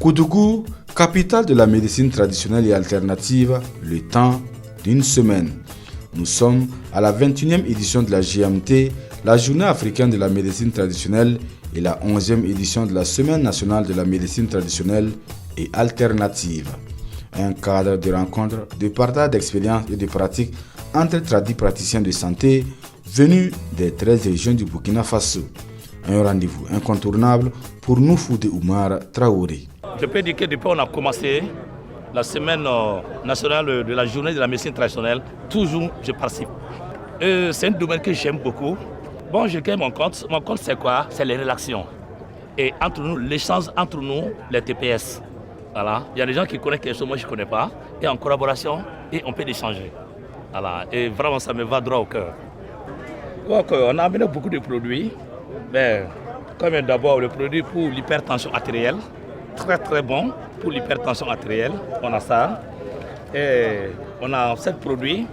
Koudougou, capitale de la médecine traditionnelle et alternative, le temps d'une semaine. Nous sommes à la 21e édition de la GMT, la Journée africaine de la médecine traditionnelle et la 11e édition de la Semaine nationale de la médecine traditionnelle et alternative. Un cadre de rencontre, de partage d'expériences et de pratiques entre praticiens de santé venus des 13 régions du Burkina Faso. Un rendez-vous incontournable pour Noufoudé Oumar Traoré. Je peux dire que depuis qu'on a commencé la semaine nationale de la journée de la médecine traditionnelle, toujours je participe. C'est un domaine que j'aime beaucoup. Bon, je crée mon compte. Mon compte, c'est quoi? C'est les relations. Et entre nous, l'échange entre nous, les TPS. Voilà. Il y a des gens qui connaissent quelque chose, moi je ne connais pas. Et en collaboration, et on peut échanger. Voilà. Et vraiment, ça me va droit au cœur. Donc, on a amené beaucoup de produits. Mais, comme d'abord, le produit pour l'hypertension artérielle. Très très bon pour l'hypertension artérielle. On a ça. Et on a 7 produits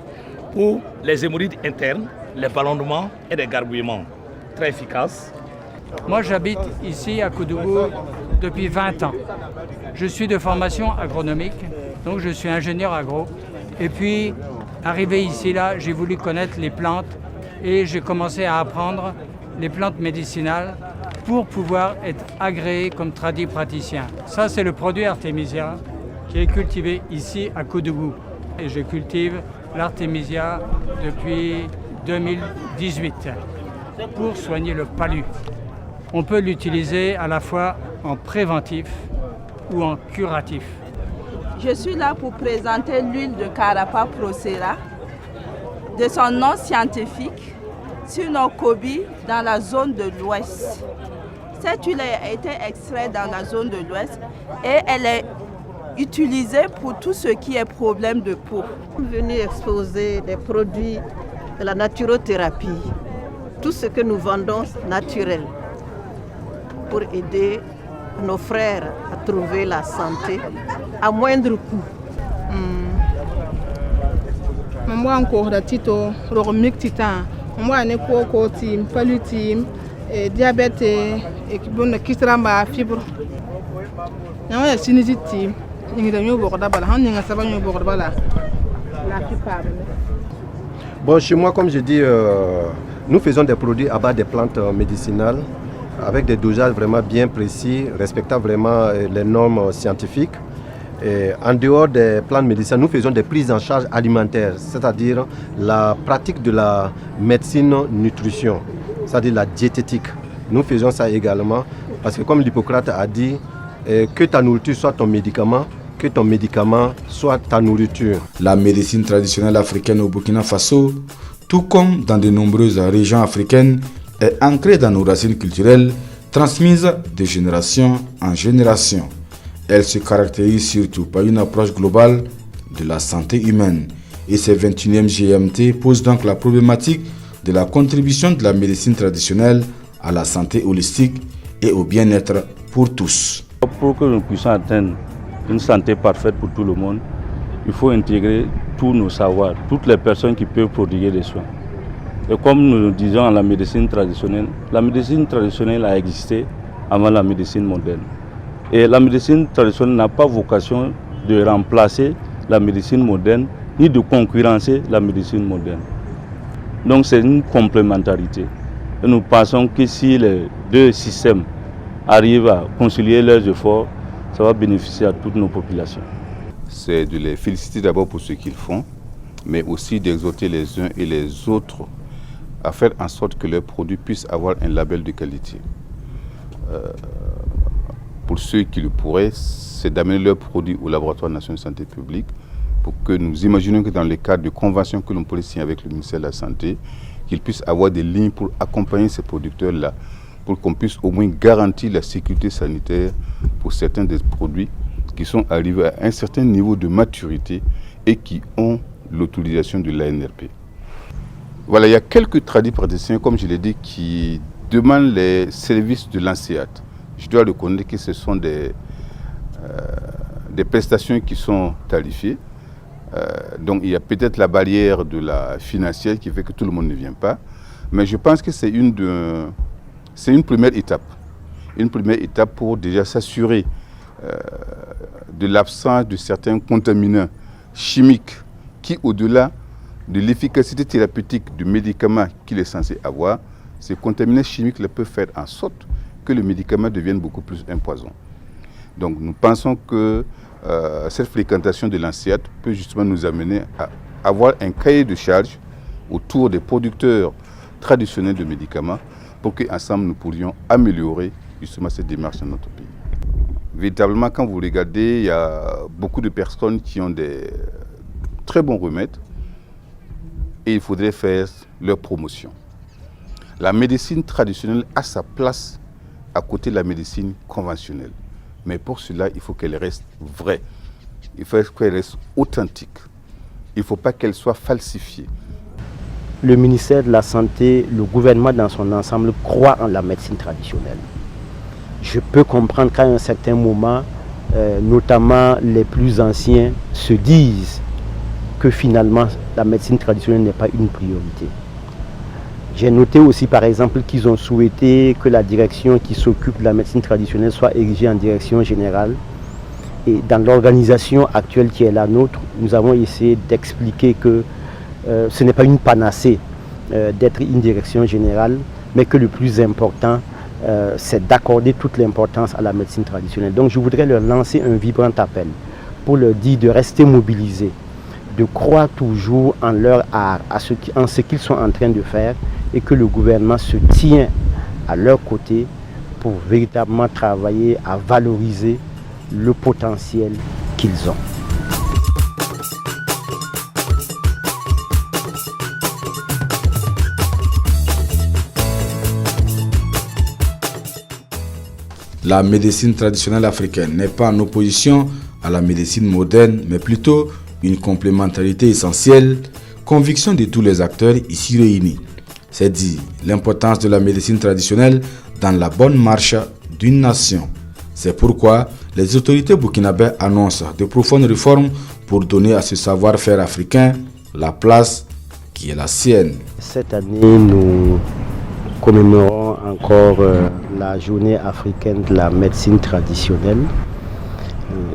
pour les hémorroïdes internes, les ballonnements et les gargouillements. Très efficaces. Moi, j'habite ici à Koudougou depuis 20 ans. Je suis de formation agronomique, donc je suis ingénieur agro. Et puis, arrivé ici, là, j'ai voulu connaître les plantes et j'ai commencé à apprendre les plantes médicinales pour pouvoir être agréé comme praticien. Ça, c'est le produit Artemisia qui est cultivé ici à Koudougou. Et je cultive l'Artemisia depuis 2018 pour soigner le palu. On peut l'utiliser à la fois en préventif ou en curatif. Je suis là pour présenter l'huile de Carapa Procera, de son nom scientifique, Sinocobi, dans la zone de l'Ouest. Cette huile a été extraite dans la zone de l'Ouest et elle est utilisée pour tout ce qui est problème de peau. Nous sommes venus exposer des produits de la naturothérapie, tout ce que nous vendons naturel, pour aider nos frères à trouver la santé à moindre coût. Moi encore da tito romic titan moi ne koko tim palutim diabète et bonne kitramba fibre na ya sinisi tim ngi dañu bokk da bala han nga sabañu bokk bala la plupart. Bon, chez moi, comme je dis, nous faisons des produits à base des plantes médicinales avec des dosages vraiment bien précis, respectant vraiment les normes scientifiques. Et en dehors des plantes médicinales, nous faisons des prises en charge alimentaires, c'est-à-dire la pratique de la médecine nutrition, c'est-à-dire la diététique. Nous faisons ça également parce que comme l'Hippocrate a dit, que ta nourriture soit ton médicament, que ton médicament soit ta nourriture. La médecine traditionnelle africaine au Burkina Faso, tout comme dans de nombreuses régions africaines, est ancrée dans nos racines culturelles, transmises de génération en génération. Elle se caractérise surtout par une approche globale de la santé humaine. Et ce 21e GMT pose donc la problématique de la contribution de la médecine traditionnelle à la santé holistique et au bien-être pour tous. Pour que nous puissions atteindre une santé parfaite pour tout le monde, il faut intégrer tous nos savoirs, toutes les personnes qui peuvent prodiguer des soins. Et comme nous disons à la médecine traditionnelle a existé avant la médecine moderne. Et la médecine traditionnelle n'a pas vocation de remplacer la médecine moderne, ni de concurrencer la médecine moderne. Donc c'est une complémentarité. Et nous pensons que si les deux systèmes arrivent à concilier leurs efforts, ça va bénéficier à toutes nos populations. C'est de les féliciter d'abord pour ce qu'ils font, mais aussi d'exhorter les uns et les autres à faire en sorte que leurs produits puissent avoir un label de qualité. Pour ceux qui le pourraient, c'est d'amener leurs produits au laboratoire national de santé publique pour que nous imaginions que dans le cadre de conventions que l'on pourrait signer avec le ministère de la Santé, qu'ils puissent avoir des lignes pour accompagner ces producteurs-là, pour qu'on puisse au moins garantir la sécurité sanitaire pour certains des produits qui sont arrivés à un certain niveau de maturité et qui ont l'autorisation de l'ANRP. Voilà, il y a quelques praticiens, comme je l'ai dit, qui demandent les services de l'ANSEAD. Je dois reconnaître que ce sont des prestations qui sont tarifées. Donc il y a peut-être la barrière de la financière qui fait que tout le monde ne vient pas. Mais je pense que c'est une première étape. Une première étape pour déjà s'assurer de l'absence de certains contaminants chimiques qui, au-delà de l'efficacité thérapeutique du médicament qu'il est censé avoir, ces contaminants chimiques peuvent faire en sorte que le médicament devienne beaucoup plus un poison. Donc nous pensons que cette fréquentation de l'ANSEAT peut justement nous amener à avoir un cahier de charge autour des producteurs traditionnels de médicaments pour qu'ensemble nous pourrions améliorer justement cette démarche dans notre pays. Véritablement, quand vous regardez, il y a beaucoup de personnes qui ont des très bons remèdes et il faudrait faire leur promotion. La médecine traditionnelle a sa place à côté de la médecine conventionnelle. Mais pour cela, il faut qu'elle reste vraie. Il faut qu'elle reste authentique. Il ne faut pas qu'elle soit falsifiée. Le ministère de la Santé, le gouvernement dans son ensemble croit en la médecine traditionnelle. Je peux comprendre qu'à un certain moment, notamment les plus anciens, se disent que finalement la médecine traditionnelle n'est pas une priorité. J'ai noté aussi par exemple qu'ils ont souhaité que la direction qui s'occupe de la médecine traditionnelle soit érigée en direction générale. Et dans l'organisation actuelle qui est la nôtre, nous avons essayé d'expliquer que ce n'est pas une panacée d'être une direction générale, mais que le plus important, c'est d'accorder toute l'importance à la médecine traditionnelle. Donc je voudrais leur lancer un vibrant appel pour leur dire de rester mobilisés, de croire toujours en leur art, en ce qu'ils sont en train de faire, et que le gouvernement se tient à leur côté pour véritablement travailler à valoriser le potentiel qu'ils ont. La médecine traditionnelle africaine n'est pas en opposition à la médecine moderne, mais plutôt une complémentarité essentielle, conviction de tous les acteurs ici réunis. C'est dit l'importance de la médecine traditionnelle dans la bonne marche d'une nation. C'est pourquoi les autorités burkinabées annoncent de profondes réformes pour donner à ce savoir-faire africain la place qui est la sienne. Cette année, nous commémorons encore la journée africaine de la médecine traditionnelle.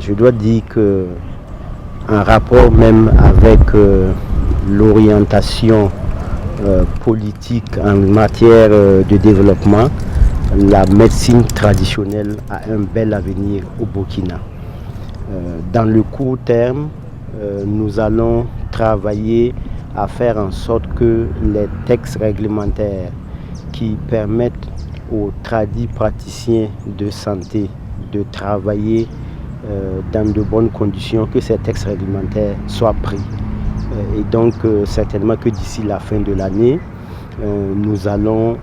Je dois dire que en rapport même avec l'orientation politique en matière de développement, la médecine traditionnelle a un bel avenir au Burkina. Dans le court terme, nous allons travailler à faire en sorte que les textes réglementaires qui permettent aux tradis praticiens de santé de travailler dans de bonnes conditions, que ces textes réglementaires soient pris. Et donc certainement que d'ici la fin de l'année, nous allons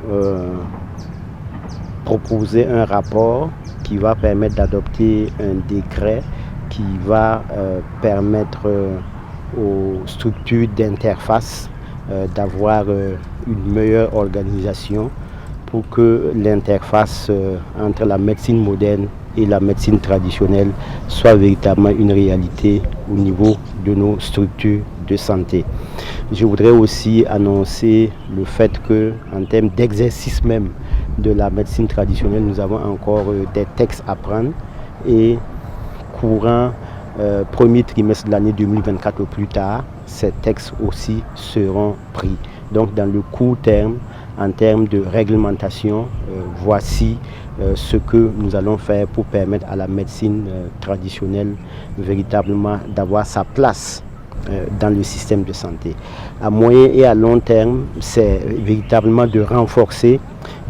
proposer un rapport qui va permettre d'adopter un décret qui va permettre aux structures d'interface d'avoir une meilleure organisation pour que l'interface entre la médecine moderne et la médecine traditionnelle soit véritablement une réalité au niveau de nos structures de santé. Je voudrais aussi annoncer le fait que, en termes d'exercice même de la médecine traditionnelle, nous avons encore des textes à prendre et courant premier trimestre de l'année 2024 au plus tard, ces textes aussi seront pris. Donc dans le court terme, en termes de réglementation, voici ce que nous allons faire pour permettre à la médecine traditionnelle véritablement d'avoir sa place dans le système de santé. À moyen et à long terme, c'est véritablement de renforcer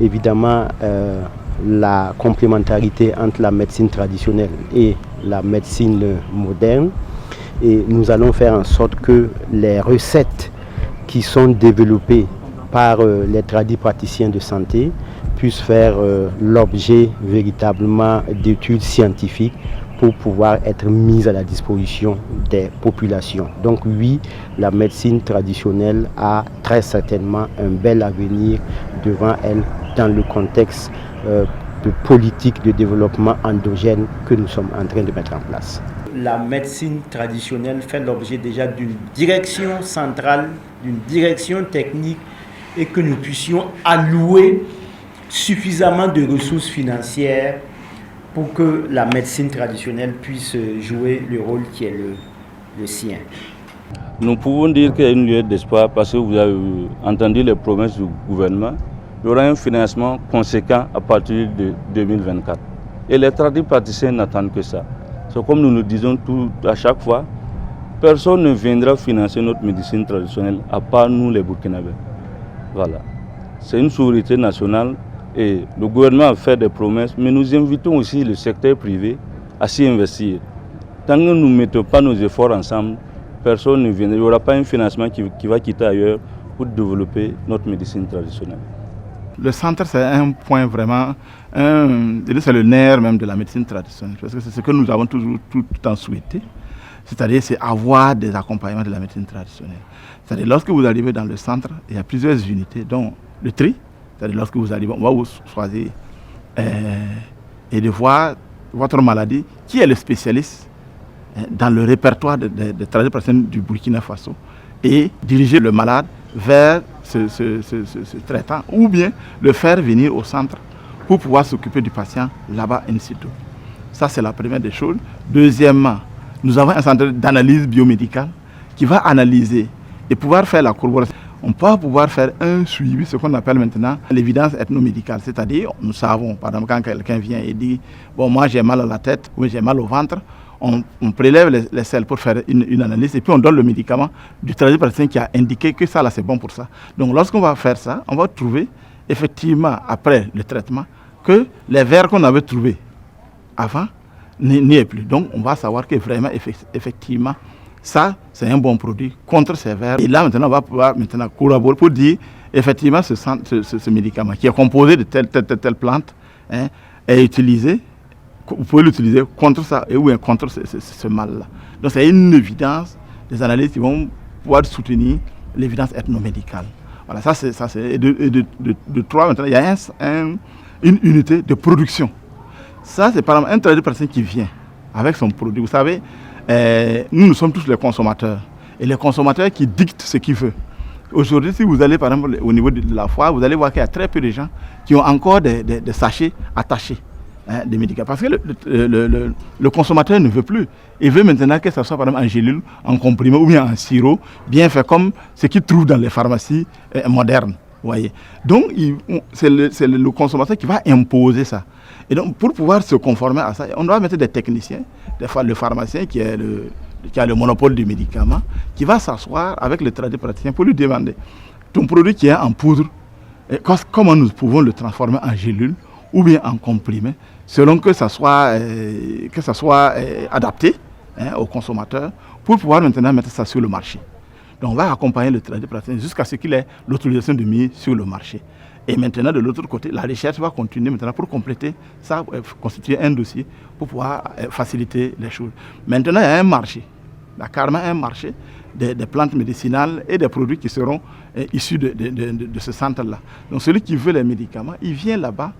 évidemment la complémentarité entre la médecine traditionnelle et la médecine moderne. Et nous allons faire en sorte que les recettes qui sont développées par les tradis praticiens de santé puissent faire l'objet véritablement d'études scientifiques pour pouvoir être mises à la disposition des populations. Donc oui, la médecine traditionnelle a très certainement un bel avenir devant elle dans le contexte de politique de développement endogène que nous sommes en train de mettre en place. La médecine traditionnelle fait l'objet déjà d'une direction centrale, d'une direction technique et que nous puissions allouer suffisamment de ressources financières pour que la médecine traditionnelle puisse jouer le rôle qui est le sien? Nous pouvons dire qu'il y a une lueur d'espoir parce que vous avez entendu les promesses du gouvernement. Il y aura un financement conséquent à partir de 2024. Et les tradipraticiens n'attendent que ça. C'est comme nous nous disons à chaque fois, personne ne viendra financer notre médecine traditionnelle à part nous les Burkinabés. Voilà. C'est une souveraineté nationale et le gouvernement a fait des promesses, mais nous invitons aussi le secteur privé à s'y investir. Tant que nous ne mettons pas nos efforts ensemble, personne ne viendra. Il n'y aura pas un financement qui va quitter ailleurs pour développer notre médecine traditionnelle. Le centre, c'est un point vraiment, c'est le nerf même de la médecine traditionnelle, parce que c'est ce que nous avons toujours tout le temps souhaité, c'est-à-dire c'est avoir des accompagnements de la médecine traditionnelle. C'est-à-dire lorsque vous arrivez dans le centre, il y a plusieurs unités, dont le tri, c'est-à-dire lorsque vous arrivez, on va vous choisir et de voir votre maladie, qui est le spécialiste dans le répertoire des traditions du Burkina Faso, et diriger le malade vers ce traitant, ou bien le faire venir au centre pour pouvoir s'occuper du patient là-bas in situ. Ça, c'est la première des choses. Deuxièmement, nous avons un centre d'analyse biomédicale qui va analyser et pouvoir faire la corroboration. On va pouvoir faire un suivi, ce qu'on appelle maintenant l'évidence ethnomédicale. C'est-à-dire, nous savons, par exemple, quand quelqu'un vient et dit « bon, moi j'ai mal à la tête ou j'ai mal au ventre », on prélève les selles pour faire une analyse et puis on donne le médicament du tradipraticien qui a indiqué que ça là c'est bon pour ça. Donc lorsqu'on va faire ça, on va trouver effectivement après le traitement que les vers qu'on avait trouvés avant n'y est plus. Donc on va savoir que vraiment effectivement ça c'est un bon produit contre ces vers. Et là maintenant on va pouvoir collaborer pour dire effectivement ce médicament qui est composé de telle plante est utilisé. Vous pouvez l'utiliser contre ça et ou contre ce mal-là. Donc c'est une évidence, des analyses qui vont pouvoir soutenir l'évidence ethnomédicale. Voilà, ça c'est de trois. Maintenant, il y a une unité de production. Ça, c'est par exemple un tradipraticien qui vient avec son produit. Vous savez, nous sommes tous les consommateurs. Et les consommateurs qui dictent ce qu'ils veulent. Aujourd'hui, si vous allez par exemple au niveau de la foire, vous allez voir qu'il y a très peu de gens qui ont encore des sachets attachés. Des médicaments. Parce que le consommateur ne veut plus. Il veut maintenant que ça soit par exemple en gélule, en comprimé ou bien en sirop, bien fait comme ce qu'il trouve dans les pharmacies modernes. Voyez. Donc c'est le consommateur qui va imposer ça. Et donc pour pouvoir se conformer à ça, on doit mettre des techniciens, des fois le pharmacien qui a le monopole du médicament, qui va s'asseoir avec le tradipraticien pour lui demander ton produit qui est en poudre, comment nous pouvons le transformer en gélule ou bien en comprimé, selon que ça soit adapté au consommateur, pour pouvoir maintenant mettre ça sur le marché. Donc on va accompagner le tradipraticien jusqu'à ce qu'il ait l'autorisation de mise sur le marché. Et maintenant de l'autre côté, la recherche va continuer maintenant pour compléter ça, constituer un dossier pour pouvoir faciliter les choses. Maintenant il y a un marché, il y a carrément un marché des plantes médicinales et des produits qui seront issus de ce centre-là. Donc celui qui veut les médicaments, il vient là-bas.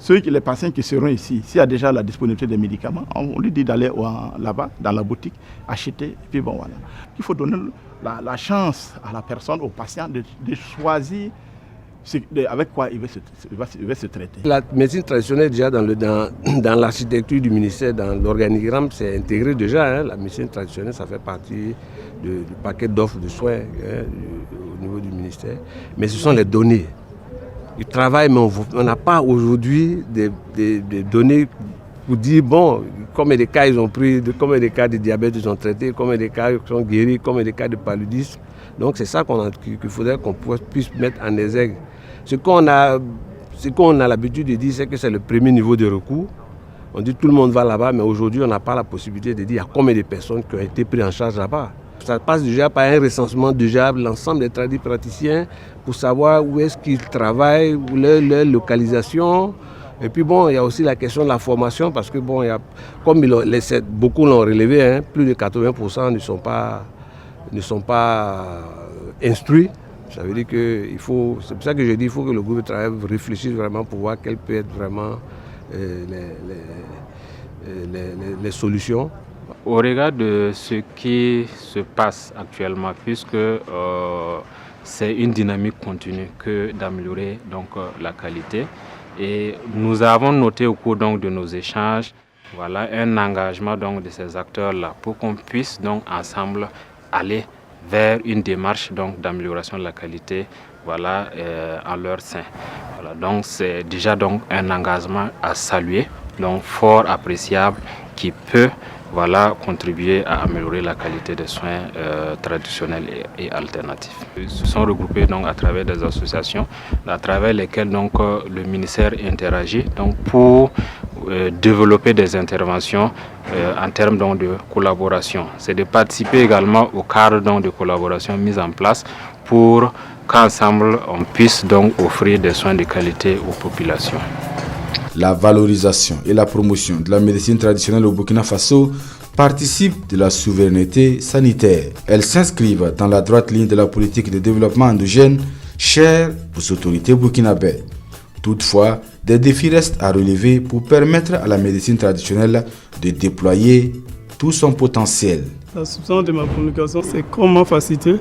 Les patients qui seront ici, s'il y a déjà la disponibilité des médicaments, on lui dit d'aller là-bas, dans la boutique, acheter, et puis bon voilà. Il faut donner la chance à la personne, au patient, de choisir avec quoi il va se traiter. La médecine traditionnelle, déjà dans l'architecture du ministère, dans l'organigramme, c'est intégré déjà. La médecine traditionnelle, ça fait partie du paquet d'offres de soins au niveau du ministère. Mais ce sont les données. Du travail, mais on n'a pas aujourd'hui des données pour dire, bon, combien de cas ils ont pris, combien de cas de diabète ils ont traité, combien de cas ils sont guéris, combien de cas de paludisme. Donc c'est ça qu'il faudrait qu'on puisse mettre en exergue. Ce qu'on a l'habitude de dire, c'est que c'est le premier niveau de recours. On dit tout le monde va là-bas, mais aujourd'hui on n'a pas la possibilité de dire à combien de personnes qui ont été prises en charge là-bas. Ça passe déjà par un recensement déjà de l'ensemble des tradipraticiens pour savoir où est-ce qu'ils travaillent, où leur localisation. Et puis bon, il y a aussi la question de la formation parce que bon, comme beaucoup l'ont relevé, plus de 80% ne sont pas instruits. Ça veut dire que c'est pour ça que je dis qu'il faut que le groupe de travail réfléchisse vraiment pour voir quelles peuvent être vraiment les solutions. Au regard de ce qui se passe actuellement, puisque c'est une dynamique continue que d'améliorer donc la qualité, Et nous avons noté au cours donc, de nos échanges un engagement donc, de ces acteurs-là pour qu'on puisse donc, ensemble aller vers une démarche d'amélioration de la qualité en leur sein. Donc c'est déjà donc, un engagement à saluer, donc fort appréciable qui peut contribuer à améliorer la qualité des soins traditionnels et alternatifs. Ils se sont regroupés donc, à travers des associations à travers lesquelles donc, le ministère interagit donc, pour développer des interventions en termes donc, de collaboration. C'est de participer également au cadre donc, de collaboration mis en place pour qu'ensemble on puisse donc offrir des soins de qualité aux populations. La valorisation et la promotion de la médecine traditionnelle au Burkina Faso participent de la souveraineté sanitaire. Elles s'inscrivent dans la droite ligne de la politique de développement endogène chère aux autorités burkinabées. Toutefois, des défis restent à relever pour permettre à la médecine traditionnelle de déployer tout son potentiel. La substance de ma communication, c'est comment faciliter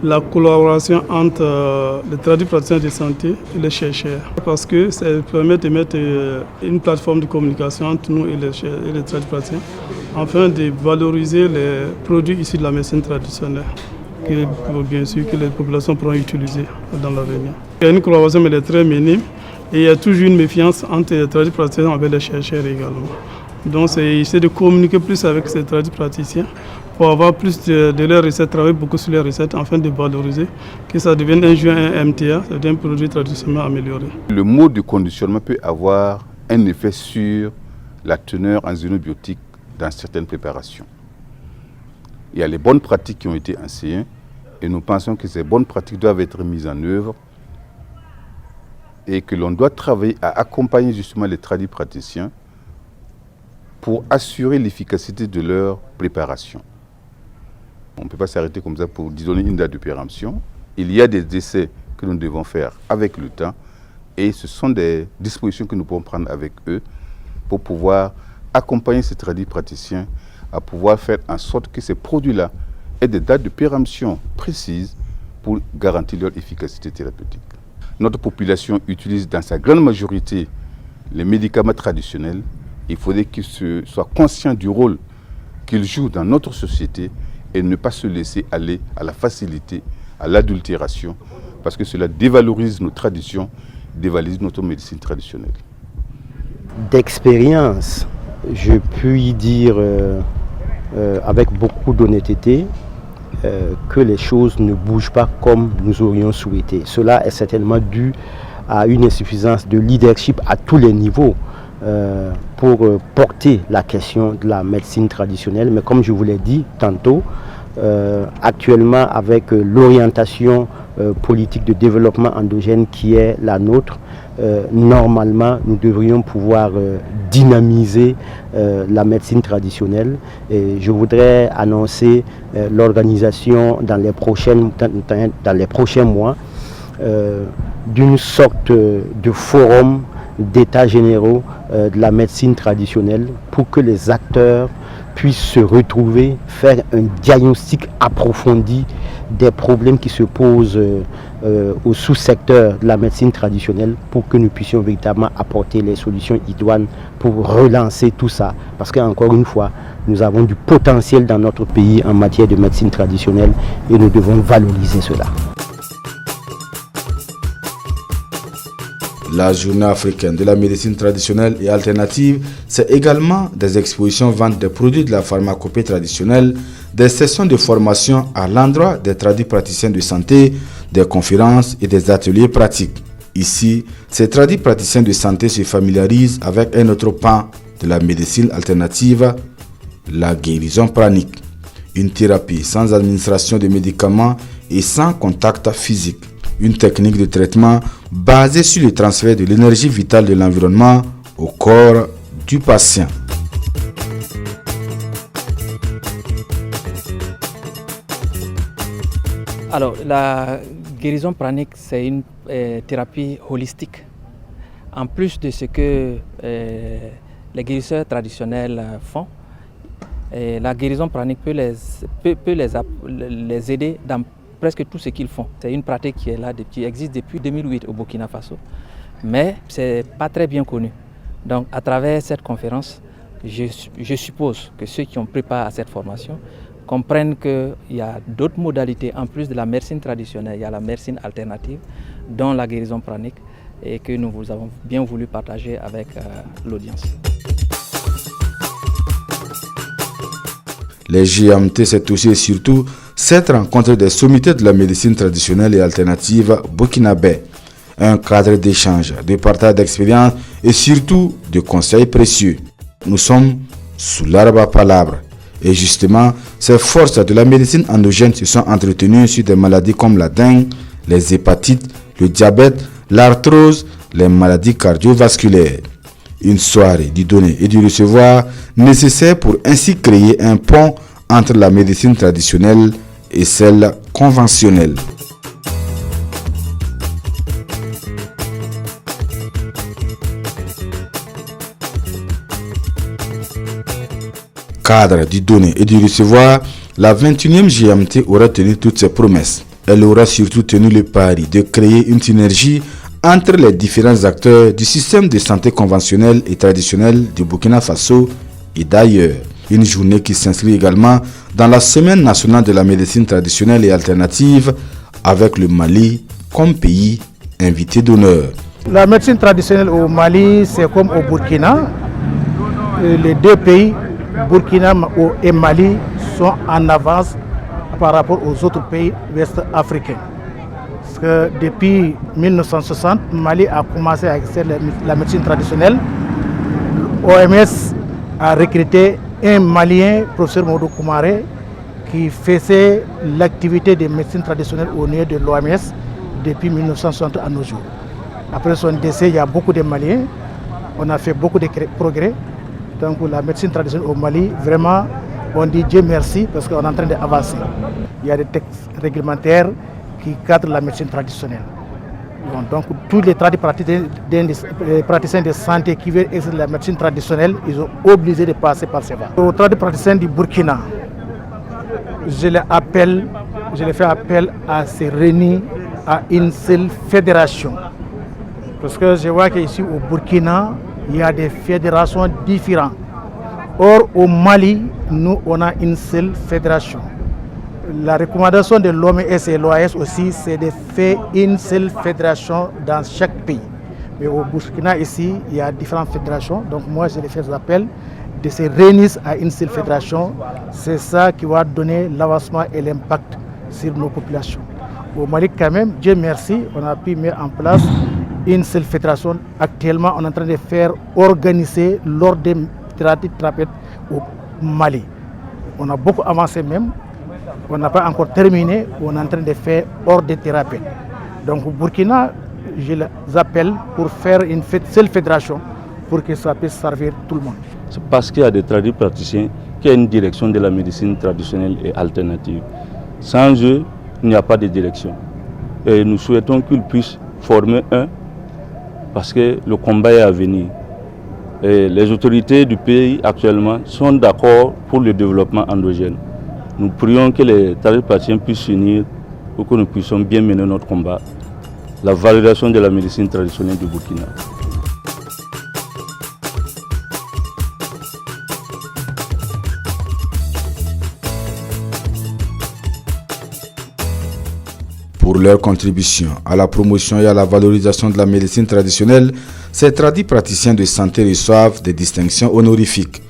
la collaboration entre les tradipraticiens de santé et les chercheurs. Parce que ça permet de mettre une plateforme de communication entre nous et les tradipraticiens, afin de valoriser les produits issus de la médecine traditionnelle, bien sûr que les populations pourront utiliser dans l'avenir. Il y a une collaboration, mais elle est très minime, et il y a toujours une méfiance entre les tradipraticiens avec les chercheurs également. Donc c'est essayer de communiquer plus avec ces tradipraticiens pour avoir plus de leurs recettes, travailler beaucoup sur les recettes afin de valoriser, que ça devienne un joint, un MTA, c'est un produit traditionnellement amélioré. Le mode de conditionnement peut avoir un effet sur la teneur en xénobiotiques dans certaines préparations. Il y a les bonnes pratiques qui ont été enseignées et nous pensons que ces bonnes pratiques doivent être mises en œuvre et que l'on doit travailler à accompagner justement les tradipraticiens pour assurer l'efficacité de leur préparation. On ne peut pas s'arrêter comme ça pour donner une date de péremption. Il y a des essais que nous devons faire avec le temps et ce sont des dispositions que nous pouvons prendre avec eux pour pouvoir accompagner ces tradipraticiens à pouvoir faire en sorte que ces produits-là aient des dates de péremption précises pour garantir leur efficacité thérapeutique. Notre population utilise dans sa grande majorité les médicaments traditionnels. Il faudrait qu'ils soient conscients du rôle qu'ils jouent dans notre société et ne pas se laisser aller à la facilité, à l'adultération, parce que cela dévalorise nos traditions, dévalorise notre médecine traditionnelle. D'expérience, je puis dire avec beaucoup d'honnêteté que les choses ne bougent pas comme nous aurions souhaité. Cela est certainement dû à une insuffisance de leadership à tous les niveaux pour porter la question de la médecine traditionnelle. Mais comme je vous l'ai dit tantôt, actuellement avec l'orientation politique de développement endogène qui est la nôtre, normalement nous devrions pouvoir dynamiser la médecine traditionnelle. Et je voudrais annoncer l'organisation dans les prochains mois d'une sorte de forum d'états généraux de la médecine traditionnelle pour que les acteurs puissent se retrouver, faire un diagnostic approfondi des problèmes qui se posent au sous-secteur de la médecine traditionnelle pour que nous puissions véritablement apporter les solutions idoines pour relancer tout ça. Parce qu'encore une fois, nous avons du potentiel dans notre pays en matière de médecine traditionnelle et nous devons valoriser cela. La journée africaine de la médecine traditionnelle et alternative, c'est également des expositions vente des produits de la pharmacopée traditionnelle, des sessions de formation à l'endroit des tradipraticiens de santé, des conférences et des ateliers pratiques. Ici, ces tradipraticiens de santé se familiarisent avec un autre pan de la médecine alternative, la guérison pranique, une thérapie sans administration de médicaments et sans contact physique. Une technique de traitement basée sur le transfert de l'énergie vitale de l'environnement au corps du patient. Alors, la guérison pranique, c'est une thérapie holistique. En plus de ce que les guérisseurs traditionnels font, la guérison pranique peut les aider dans presque tout ce qu'ils font. C'est une pratique qui est là, qui existe depuis 2008 au Burkina Faso. mais ce n'est pas très bien connu. Donc à travers cette conférence, je suppose que ceux qui ont pris part à cette formation comprennent qu'il y a d'autres modalités en plus de la médecine traditionnelle, il y a la médecine alternative, dont la guérison pranique, et que nous vous avons bien voulu partager avec l'audience. Les GMT, c'est aussi et surtout cette rencontre des sommités de la médecine traditionnelle et alternative burkinabé. Un cadre d'échange, de partage d'expériences et surtout de conseils précieux. Nous sommes sous l'arbre à palabres. Et justement, ces forces de la médecine endogène se sont entretenues sur des maladies comme la dengue, les hépatites, le diabète, l'arthrose, les maladies cardiovasculaires. Une soirée du donner et du recevoir nécessaire pour ainsi créer un pont entre la médecine traditionnelle et celle conventionnelle. Cadre du donner et du recevoir, la 21e GMT aura tenu toutes ses promesses. Elle aura surtout tenu le pari de créer une synergie entre les différents acteurs du système de santé conventionnel et traditionnel du Burkina Faso et d'ailleurs. Une journée qui s'inscrit également dans la semaine nationale de la médecine traditionnelle et alternative avec le Mali comme pays invité d'honneur. La médecine traditionnelle au Mali, c'est comme au Burkina. Les deux pays, Burkina et Mali, sont en avance par rapport aux autres pays ouest-africains. Parce que depuis 1960, Mali a commencé à exercer la médecine traditionnelle. L'OMS a recruté un Malien, professeur Modou Koumaré, qui faisait l'activité de médecine traditionnelle au niveau de l'OMS depuis 1960 à nos jours. Après son décès, il y a beaucoup de Maliens. On a fait beaucoup de progrès. Donc la médecine traditionnelle au Mali, vraiment, on dit Dieu merci parce qu'on est en train d'avancer. Il y a des textes réglementaires qui cadrent la médecine traditionnelle. Donc tous les praticiens de santé qui veulent exercer la médecine traditionnelle, ils sont obligés de passer par ces voies. Aux praticiens du Burkina, je les fais appel à se réunir à une seule fédération. Parce que je vois qu'ici au Burkina, il y a des fédérations différentes. Or, au Mali, nous, on a une seule fédération. La recommandation de l'OMS et l'OAS aussi, c'est de faire une seule fédération dans chaque pays. Mais au Burkina, ici, il y a différentes fédérations. Donc moi, je les fais appel de se réunir à une seule fédération. C'est ça qui va donner l'avancement et l'impact sur nos populations. Au Mali, quand même, Dieu merci, on a pu mettre en place une seule fédération. Actuellement, on est en train de faire organiser l'ordre des thérapeutes au Mali. On a beaucoup avancé même. On n'a pas encore terminé. On est en train de faire ordre des thérapeutes. Donc au Burkina, je les appelle pour faire une seule fédération pour que ça puisse servir tout le monde. C'est parce qu'il y a des praticiens qu'il y a une direction de la médecine traditionnelle et alternative. Sans eux, il n'y a pas de direction. Et nous souhaitons qu'ils puissent former un parce que le combat est à venir. Et les autorités du pays actuellement sont d'accord pour le développement endogène. Nous prions que les praticiens puissent s'unir pour que nous puissions bien mener notre combat. La valorisation de la médecine traditionnelle du Burkina. Pour leur contribution à la promotion et à la valorisation de la médecine traditionnelle, ces praticiens de santé reçoivent des distinctions honorifiques.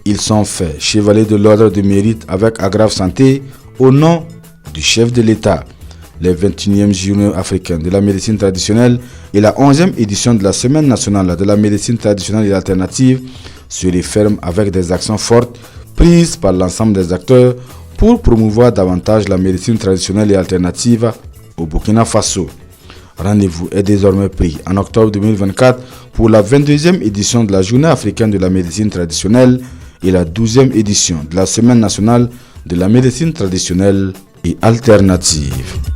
Ils sont faits chevaliers de l'ordre de mérite avec Agrave Santé au nom du chef de l'État. Les 21e Journées africaines de la médecine traditionnelle et la 11e édition de la Semaine nationale de la médecine traditionnelle et alternative se referment avec des actions fortes prises par l'ensemble des acteurs pour promouvoir davantage la médecine traditionnelle et alternative au Burkina Faso. Rendez-vous est désormais pris en octobre 2024 pour la 22e édition de la Journée africaine de la médecine traditionnelle et la 12e édition de la Semaine nationale de la médecine traditionnelle et alternative.